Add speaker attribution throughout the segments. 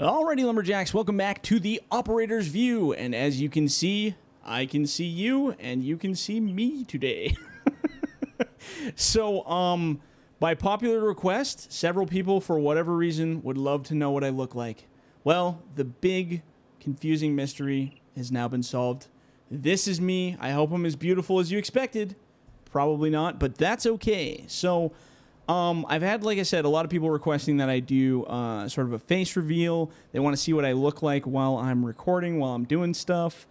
Speaker 1: Alrighty, Lumberjacks, welcome back to the Operator's View. And as you can see, I can see you, and you can see me today. So, by popular request, several people, for whatever reason, would love to know what I look like. Well, the big, confusing mystery has now been solved. This is me. I hope I'm as beautiful as you expected. Probably not, but that's okay. So, I've had, like I said, a lot of people requesting that I do sort of a face reveal. They want to see what I look like while I'm recording, while I'm doing stuff.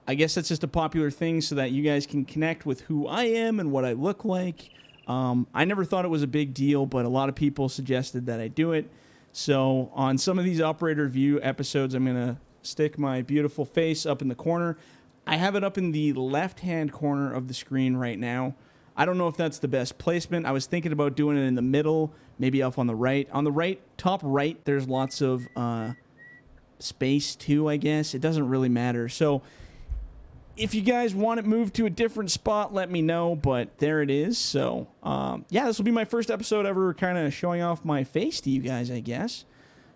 Speaker 1: I guess that's just a popular thing so that you guys can connect with who I am and what I look like. I never thought it was a big deal, but a lot of people suggested that I do it. So on some of these Operator View episodes, I'm going to stick my beautiful face up in the corner. I have it up in the left-hand corner of the screen right now. I don't know if that's the best placement. I was thinking about doing it in the middle, maybe up on the right. On the right, top right, there's lots of space too, I guess. It doesn't really matter. So if you guys want it moved to a different spot, let me know, but there it is. So, yeah, this will be my first episode ever kind of showing off my face to you guys, I guess.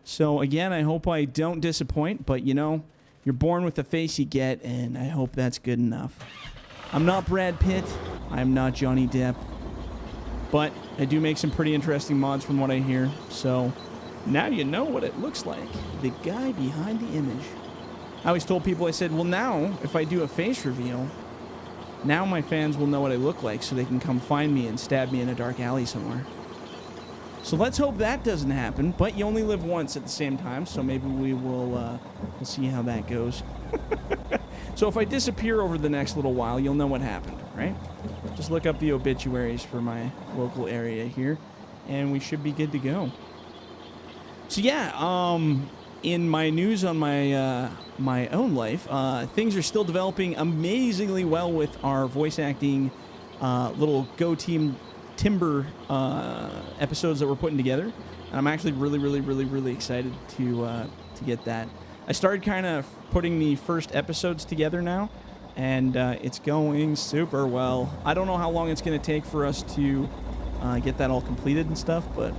Speaker 1: So, again, I hope I don't disappoint, but, you know, you're born with the face you get, and I hope that's good enough. I'm not Brad Pitt. I'm not Johnny Depp. But I do make some pretty interesting mods from what I hear. So now you know what it looks like. The guy behind the image. I always told people, I said, well, now if I do a face reveal, now my fans will know what I look like so they can come find me and stab me in a dark alley somewhere. So let's hope that doesn't happen. But you only live once at the same time, so maybe we'll see how that goes. So if I disappear over the next little while, you'll know what happened, right? Just look up the obituaries for my local area here, and we should be good to go. So yeah, in my news on my my own life, things are still developing amazingly well with our voice acting little Go Team Timber episodes that we're putting together, and I'm actually really excited to get that. I started kind of putting the first episodes together now, and it's going super well. I don't know how long it's going to take for us to get that all completed and stuff, but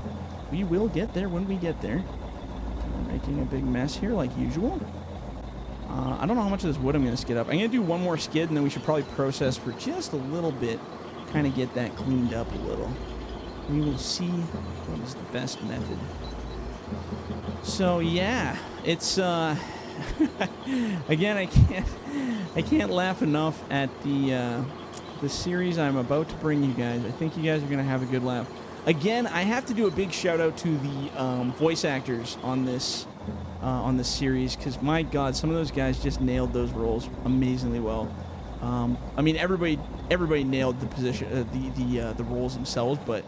Speaker 1: we will get there when we get there. I'm making a big mess here like usual. I don't know how much of this wood I'm going to skid up. I'm going to do one more skid, and then we should probably process for just a little bit, kind of get that cleaned up a little. We will see what is the best method. So yeah, it's again, I can't laugh enough at the series I'm about to bring you guys. I think you guys are gonna have a good laugh. Again, I have to do a big shout out to the voice actors on this series, because my God, some of those guys just nailed those roles amazingly well. I mean, everybody nailed the position, the roles themselves, but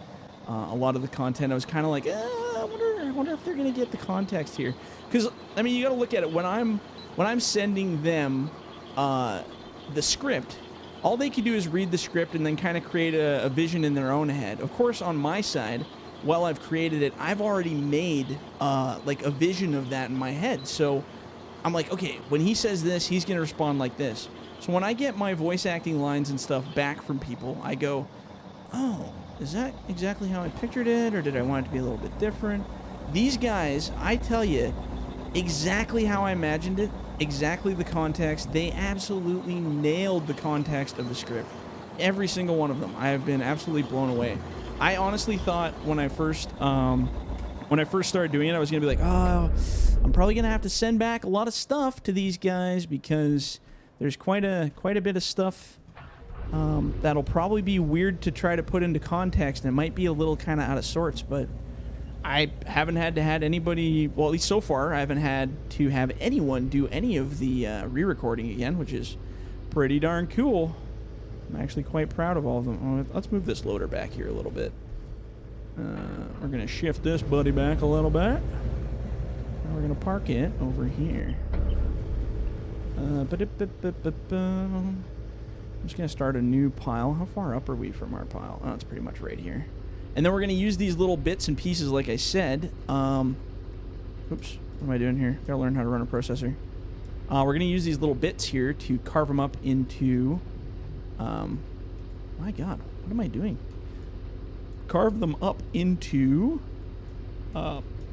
Speaker 1: a lot of the content, I was kind of like, I wonder if they're gonna get the context here, because I mean, you got to look at it. When I'm sending them the script, all they can do is read the script and then kind of create a vision in their own head. Of course, on my side, while I've created it, I've already made like a vision of that in my head. So I'm like, okay, when he says this, he's gonna respond like this. So when I get my voice acting lines and stuff back from people, I go, oh, is that exactly how I pictured it, or did I want it to be a little bit different? These guys, I tell you, exactly how I imagined it, exactly the context. They absolutely nailed the context of the script. Every single one of them. I have been absolutely blown away. I honestly thought when I first started doing it, I was going to be like, oh, I'm probably going to have to send back a lot of stuff to these guys, because there's quite a bit of stuff that'll probably be weird to try to put into context, and it might be a little kind of out of sorts, but I haven't had to have anybody, well, at least so far, I haven't had to have anyone do any of the re-recording again, which is pretty darn cool. I'm actually quite proud of all of them. Let's move this loader back here a little bit. We're going to shift this buddy back a little bit. And we're going to park it over here. I'm just going to start a new pile. How far up are we from our pile? Oh, it's pretty much right here. And then we're going to use these little bits and pieces, like I said. Oops, what am I doing here? Gotta learn how to run a processor. We're going to use these little bits here to carve them up into... my God, what am I doing? Carve them up into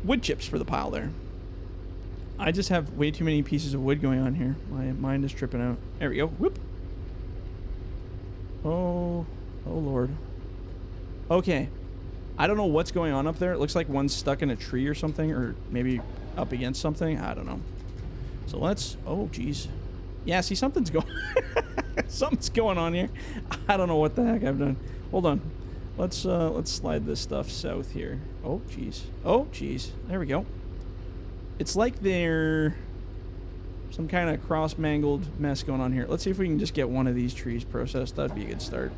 Speaker 1: wood chips for the pile there. I just have way too many pieces of wood going on here. My mind is tripping out. There we go. Whoop. Oh Lord. Okay. I don't know what's going on up there. It looks like one's stuck in a tree or something, or maybe up against something. I don't know. So let's... Oh, geez. Yeah, see, something's going... something's going on here. I don't know what the heck I've done. Hold on. Let's slide this stuff south here. Oh, jeez. Oh, jeez. There we go. It's like they're... some kind of cross-mangled mess going on here. Let's see if we can just get one of these trees processed. That'd be a good start.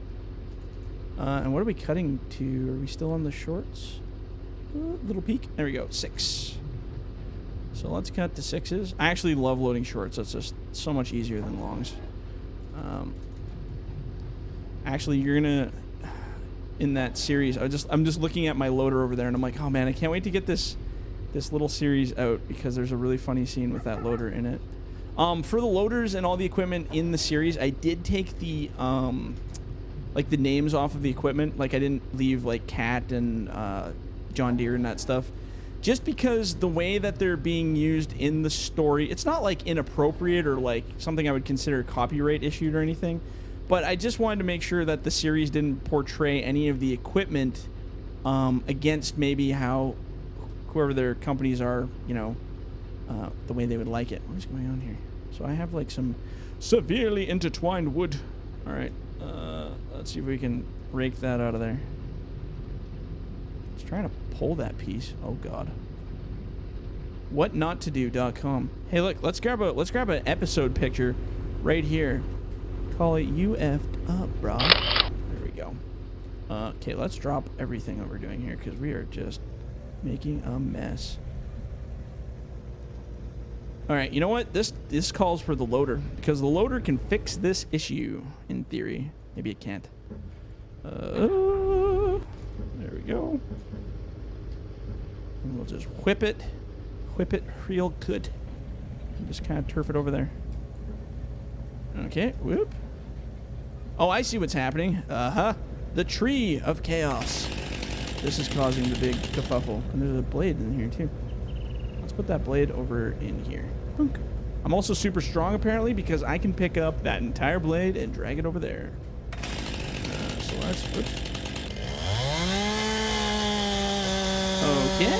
Speaker 1: And what are we cutting to? Are we still on the shorts? Little peek. There we go. 6. So let's cut to 6s. I actually love loading shorts. That's just so much easier than longs. Actually, you're gonna... in that series, I'm just looking at my loader over there, and I'm like, oh man, I can't wait to get this little series out, because there's a really funny scene with that loader in it. For the loaders and all the equipment in the series, I did take the like the names off of the equipment. Like I didn't leave like Cat and John Deere and that stuff, just because the way that they're being used in the story, it's not like inappropriate or like something I would consider copyright issued or anything, but I just wanted to make sure that the series didn't portray any of the equipment against maybe how whoever their companies are, you know, the way they would like it. What is going on here? So I have like some severely intertwined wood. All right, let's see if we can rake that out of there. It's trying to pull that piece. Oh God. Whatnottotdo.com. Hey, look, let's grab an episode picture right here. Call it "You effed up, bro." There we go. Okay, let's drop everything that we're doing here, because we are just making a mess. All right, you know what? This calls for the loader, because the loader can fix this issue in theory. Maybe it can't. There we go. And we'll just whip it real good. And just kind of turf it over there. Okay, whoop. Oh, I see what's happening. The tree of chaos. This is causing the big kerfuffle. And there's a blade in here too. Let's put that blade over in here. Boink. I'm also super strong apparently, because I can pick up that entire blade and drag it over there. So let's... Oops. Okay.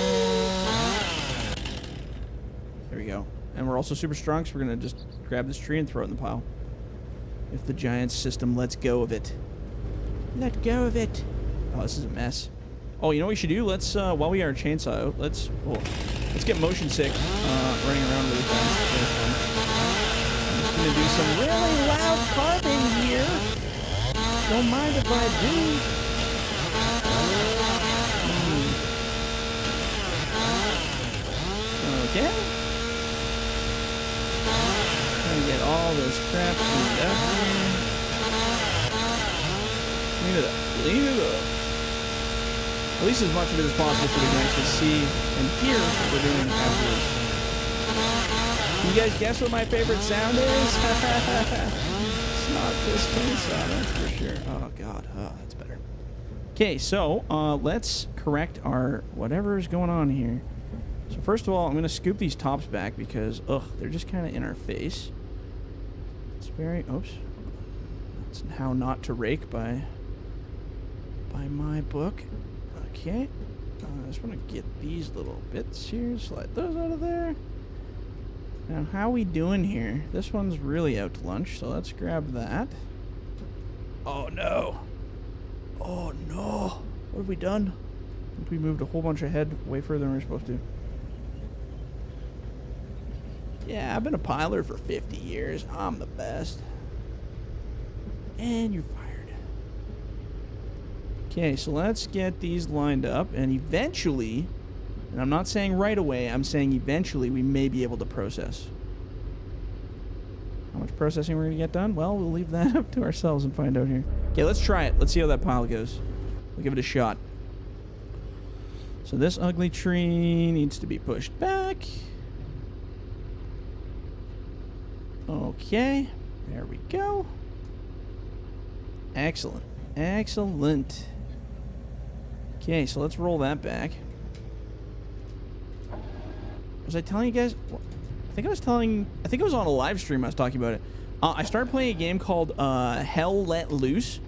Speaker 1: There we go. And we're also super strong, so we're going to just grab this tree and throw it in the pile. If the giant system lets go of it. Let go of it. Oh, this is a mess. Oh, you know what we should do? Let's, while we are chainsaw out, let's get motion sick, running around really fast. I'm just gonna do some really loud carving here. Don't mind if I do. Okay. Trying to get all this crap cleaned up here. Clean it up. Clean it up. At least as much of it as possible so we can actually see and hear what we're doing afterwards. Can you guys guess what my favorite sound is? It's not this chainsaw, that's for sure. Oh God, oh, that's better. Okay, so let's correct our whatever's going on here. So first of all, I'm going to scoop these tops back because, they're just kind of in our face. It's very, oops. That's how not to rake by my book. Okay, I just want to get these little bits here, slide those out of there. Now, how we doing here? This one's really out to lunch, so let's grab that. Oh no! Oh no! What have we done? I think we moved a whole bunch ahead, way further than we were supposed to. Yeah, I've been a piler for 50 years. I'm the best. And you're fired. Okay, so let's get these lined up, and eventually, and I'm not saying right away, I'm saying eventually we may be able to process. How much processing we're going to get done? Well, we'll leave that up to ourselves and find out here. Okay, let's try it. Let's see how that pile goes. We'll give it a shot. So this ugly tree needs to be pushed back. Okay, there we go. Excellent. Excellent. Okay, so let's roll that back. Was I telling you guys? think it was on a live stream I was talking about it. I started playing a game called Hell Let Loose,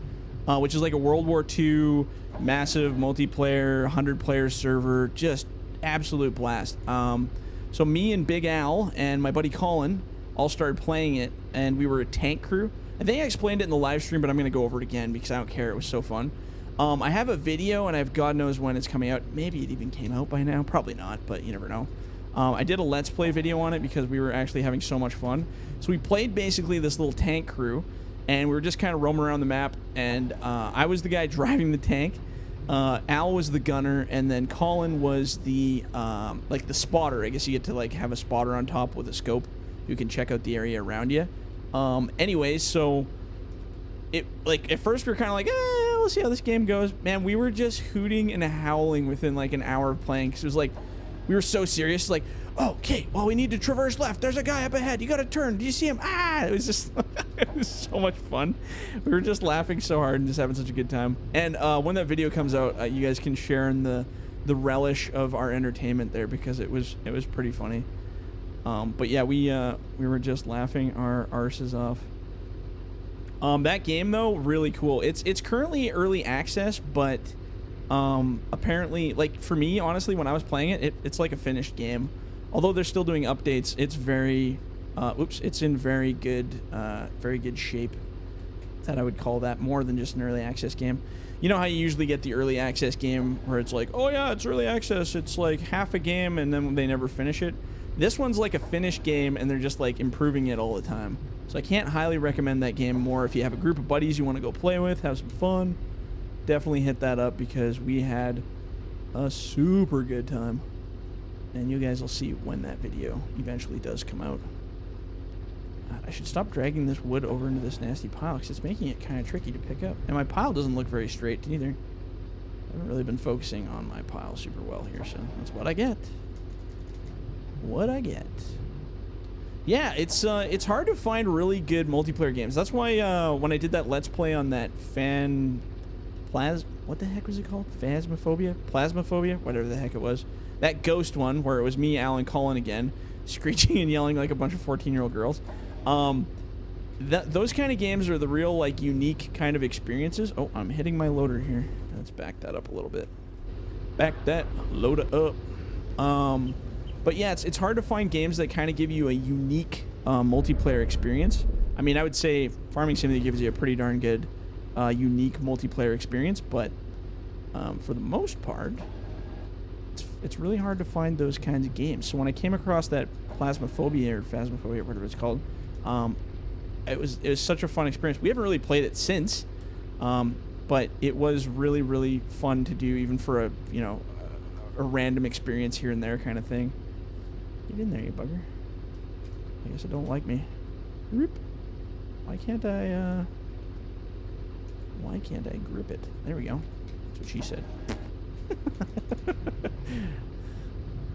Speaker 1: which is like a World War II massive multiplayer 100-player server, just absolute blast. So me and Big Al and my buddy Colin all started playing it, and we were a tank crew. I think I explained it in the live stream, but I'm going to go over it again because I don't care. It was so fun. I have a video, and I have God knows when it's coming out. Maybe it even came out by now. Probably not, but you never know. I did a Let's Play video on it because we were actually having so much fun. So we played basically this little tank crew, and we were just kind of roaming around the map, and I was the guy driving the tank. Al was the gunner, and then Colin was the like the spotter. I guess you get to like have a spotter on top with a scope who can check out the area around you. Anyways, so it like at first we were kind of like, we'll see how this game goes. Man, we were just hooting and howling within like an hour of playing, because it was like we were so serious. Like, okay, well, we need to traverse left. There's a guy up ahead. You got to turn. Do you see him? It was just, it was so much fun. We were just laughing so hard and just having such a good time. And when that video comes out, you guys can share in the relish of our entertainment there, because it was pretty funny. But yeah, we were just laughing our arses off. That game though, really cool. It's currently early access, but apparently, like for me, honestly, when I was playing it's like a finished game. Although they're still doing updates, it's very, it's in very good shape. That I would call that more than just an early access game. You know how you usually get the early access game where it's like, oh yeah, it's early access. It's like half a game and then they never finish it. This one's like a finished game and they're just like improving it all the time. So I can't highly recommend that game more. If you have a group of buddies you want to go play with, have some fun, definitely hit that up, because we had a super good time. And you guys will see when that video eventually does come out. I should stop dragging this wood over into this nasty pile, because it's making it kind of tricky to pick up. And my pile doesn't look very straight either. I haven't really been focusing on my pile super well here, so that's what I get. What I get. Yeah, it's hard to find really good multiplayer games. That's why when I did that Let's Play on that what the heck was it called? Plasmophobia? Whatever the heck it was. That ghost one where it was me, Al, and Colin again, screeching and yelling like a bunch of 14-year-old girls. Those kind of games are the real, like, unique kind of experiences. Oh, I'm hitting my loader here. Let's back that up a little bit. Back that loader up. But yeah, it's hard to find games that kind of give you a unique multiplayer experience. I mean, I would say Farming Simulator gives you a pretty darn good unique multiplayer experience, but for the most part, it's really hard to find those kinds of games. So when I came across that Phasmophobia, whatever it's called, it was such a fun experience. We haven't really played it since, but it was really, really fun to do, even for a random experience here and there kind of thing. Get in there, you bugger. I guess it don't like me. Why can't I grip it? There we go. That's what she said.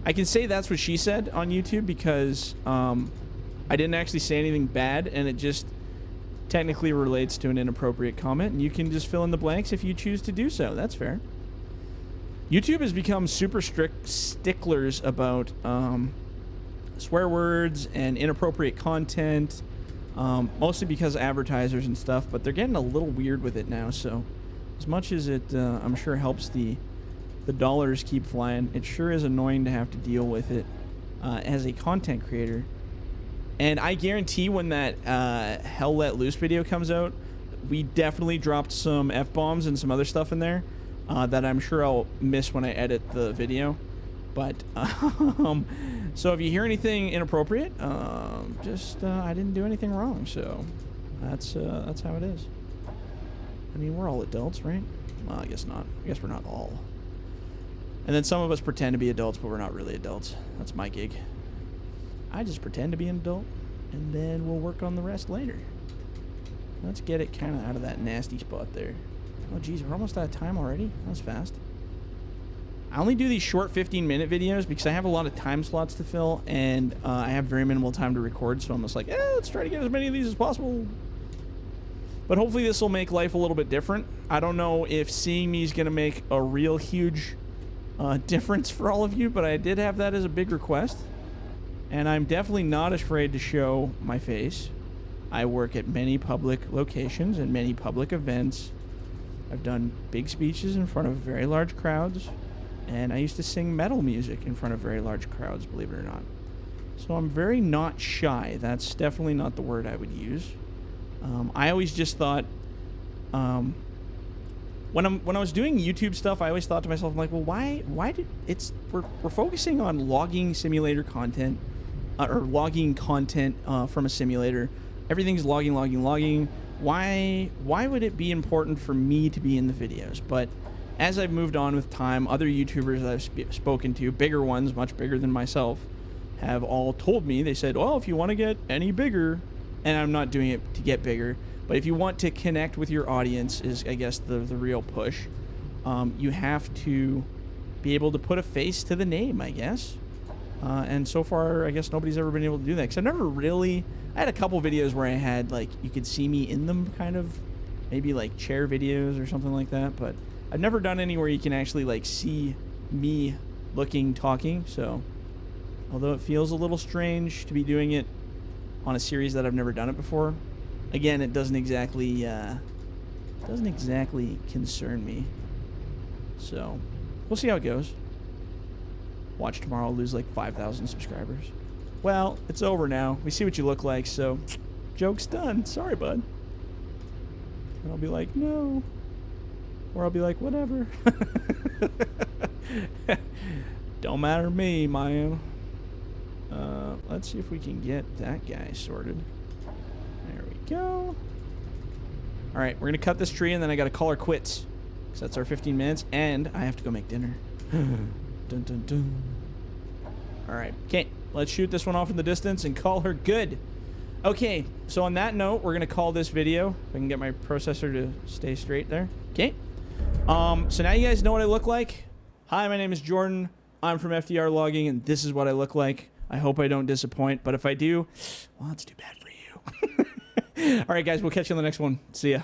Speaker 1: I can say that's what she said on YouTube because I didn't actually say anything bad, and it just technically relates to an inappropriate comment, and you can just fill in the blanks if you choose to do so. That's fair. YouTube has become super strict sticklers about swear words and inappropriate content, mostly because of advertisers and stuff, but they're getting a little weird with it now. So as much as it I'm sure helps the dollars keep flying, it sure is annoying to have to deal with it as a content creator. And I guarantee when that Hell Let Loose video comes out, we definitely dropped some F-bombs and some other stuff in there that I'm sure I'll miss when I edit the video. But so if you hear anything inappropriate, just I didn't do anything wrong, so that's how it is. I mean, we're all adults, right? Well, I guess not. I guess we're not all. And then some of us pretend to be adults, but we're not really adults. That's my gig. I just pretend to be an adult, and then we'll work on the rest later. Let's get it kind of out of that nasty spot there. Oh, geez, we're almost out of time already? That was fast. I only do these short 15-minute videos because I have a lot of time slots to fill, and I have very minimal time to record, so I'm just like, let's try to get as many of these as possible. But hopefully this will make life a little bit different. I don't know if seeing me is going to make a real huge difference for all of you, but I did have that as a big request. And I'm definitely not afraid to show my face. I work at many public locations and many public events. I've done big speeches in front of very large crowds. And I used to sing metal music in front of very large crowds, believe it or not. So I'm very not shy. That's definitely not the word I would use. I always just thought, when I was doing YouTube stuff, I always thought to myself, I'm like, well, why did we're focusing on logging simulator content, or logging content from a simulator. Everything's logging. Why would it be important for me to be in the videos? But as I've moved on with time, other YouTubers that I've spoken to, bigger ones, much bigger than myself, have all told me, they said, well, if you want to get any bigger, and I'm not doing it to get bigger, but if you want to connect with your audience is, I guess, the real push, you have to be able to put a face to the name, I guess. And so far, I guess nobody's ever been able to do that. Because I had a couple videos where I had, like, you could see me in them, kind of, maybe like chair videos or something like that, but I've never done any where you can actually, like, see me looking, talking. So although it feels a little strange to be doing it on a series that I've never done it before, again, it doesn't exactly concern me. So we'll see how it goes. Watch tomorrow, I'll lose like 5,000 subscribers. Well, it's over now. We see what you look like, so joke's done. Sorry, bud. And I'll be like, no. Or I'll be like, whatever. Don't matter to me, man. Let's see if we can get that guy sorted. There we go. All right, we're going to cut this tree, and then I got to call her quits. Because that's our 15 minutes, and I have to go make dinner. Dun, dun, dun. All right, okay. Let's shoot this one off in the distance and call her good. Okay, so on that note, we're going to call this video. If I can get my processor to stay straight there. Okay. So now you guys know what I look like. Hi, my name is Jordan. I'm from FDR Logging, and this is what I look like. I hope I don't disappoint, but if I do, well, that's too bad for you. All right, guys, we'll catch you on the next one. See ya.